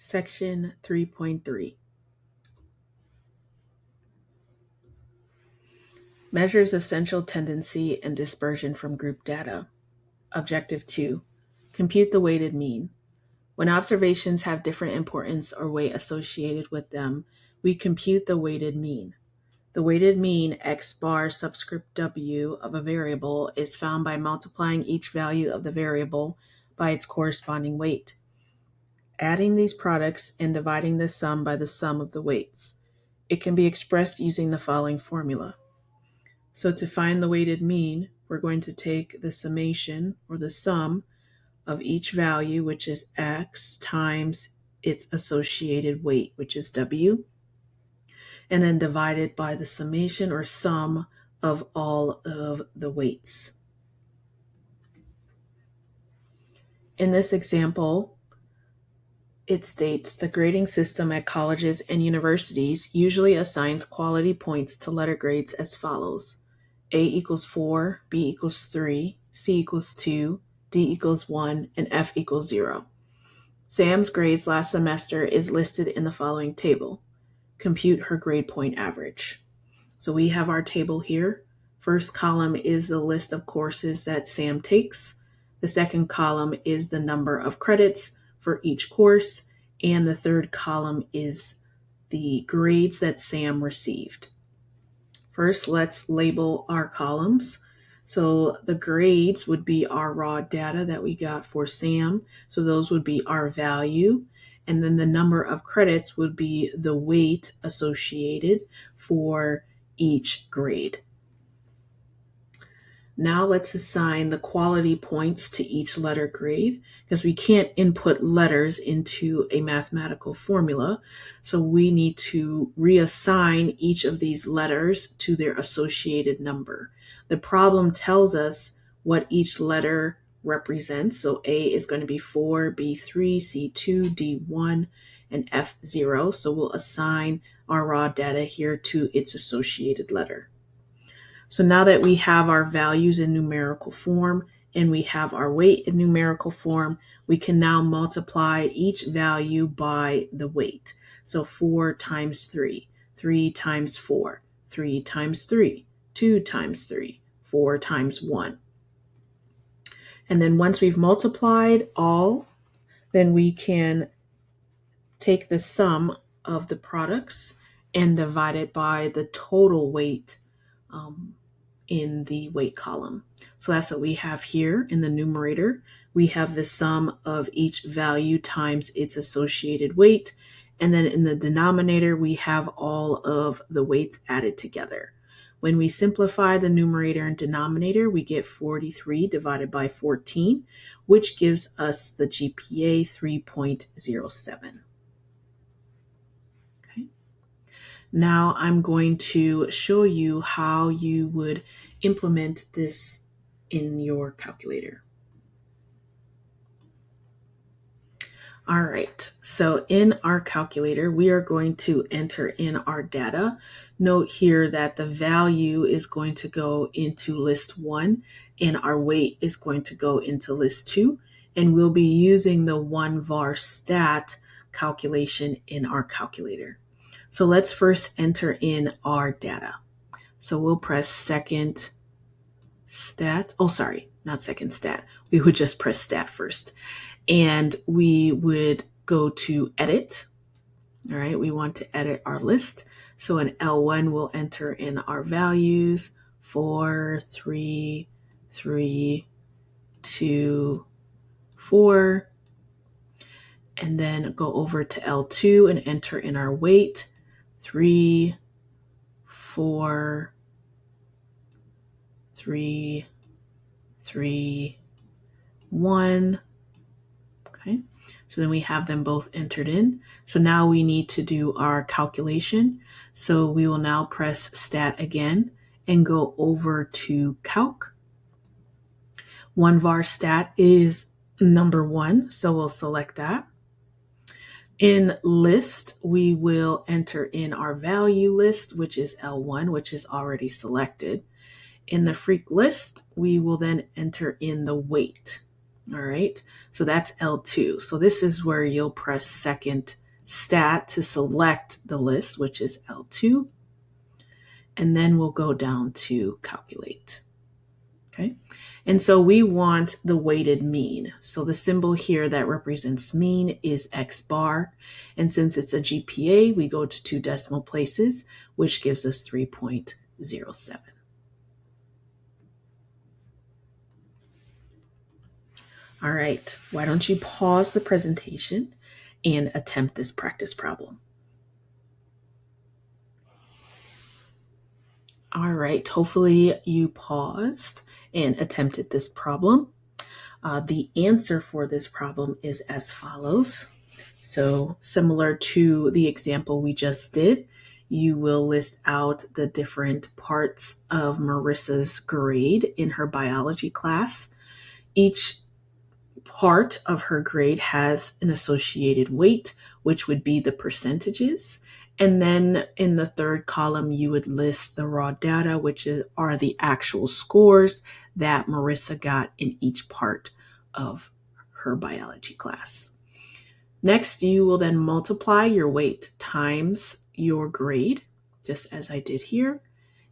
Section 3.3. Measures of central tendency and dispersion from group data. Objective 2. Compute the weighted mean. When observations have different importance or weight associated with them, we compute the weighted mean. The weighted mean x bar subscript w of a variable is found by multiplying each value of the variable by its corresponding weight, adding these products and dividing the sum by the sum of the weights. It can be expressed using the following formula. So to find the weighted mean, we're going to take the summation or the sum of each value, which is x, times its associated weight, which is w, and then divide it by the summation or sum of all of the weights. In this example, it states the grading system at colleges and universities usually assigns quality points to letter grades as follows: A equals 4, B equals 3, C equals 2, D equals 1, and F equals 0. Sam's grades last semester is listed in the following table. Compute her grade point average. So we have our table here. First column is the list of courses that Sam takes. The second column is the number of credits for each course. And the third column is the grades that Sam received. First, let's label our columns. So the grades would be our raw data that we got for Sam. So those would be our value. And then the number of credits would be the weight associated for each grade. Now let's assign the quality points to each letter grade, because we can't input letters into a mathematical formula. So we need to reassign each of these letters to their associated number. The problem tells us what each letter represents. So A is going to be 4, B 3, C 2, D 1, and F 0. So we'll assign our raw data here to its associated letter. So now that we have our values in numerical form and we have our weight in numerical form, we can now multiply each value by the weight. So 4 times 3, 3 times 4, 3 times 3, 2 times 3, 4 times 1. And then once we've multiplied all, then we can take the sum of the products and divide it by the total weight in the weight column. So that's what we have here in the numerator. We have the sum of each value times its associated weight. And then in the denominator, we have all of the weights added together. When we simplify the numerator and denominator, we get 43 divided by 14, which gives us the GPA 3.07. Now I'm going to show you how you would implement this in your calculator. All right, so in our calculator, we are going to enter in our data. Note here that the value is going to go into list 1 and our weight is going to go into list 2. And we'll be using the 1var stat calculation in our calculator. So let's first enter in our data. So we'll press second stat. Oh, sorry, not second stat. We would just press stat first. And we would go to edit. All right, we want to edit our list. So in L1, we'll enter in our values: 4, 3, 3, 2, 4. And then go over to L2 and enter in our weight: 3, 4, 3, 3, 1. Okay, so then we have them both entered in. So now we need to do our calculation. So we will now press stat again and go over to calc. 1var stat is number 1, so we'll select that. In list, we will enter in our value list, which is L1, which is already selected. In the freq list, we will then enter in the weight. All right, so that's L2. So this is where you'll press second stat to select the list, which is L2. And then we'll go down to calculate. Okay, and so we want the weighted mean. So the symbol here that represents mean is X bar. And since it's a GPA, we go to 2 decimal places, which gives us 3.07. All right, why don't you pause the presentation and attempt this practice problem? All right, hopefully you paused and attempted this problem. The answer for this problem is as follows. So similar to the example we just did, you will list out the different parts of Marissa's grade in her biology class. Each part of her grade has an associated weight, which would be the percentages. And then in the third column, you would list the raw data, which are the actual scores that Marissa got in each part of her biology class. Next, you will then multiply your weight times your grade, just as I did here,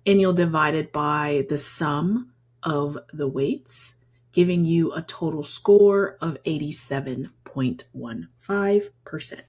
and you'll divide it by the sum of the weights, giving you a total score of 87.15%.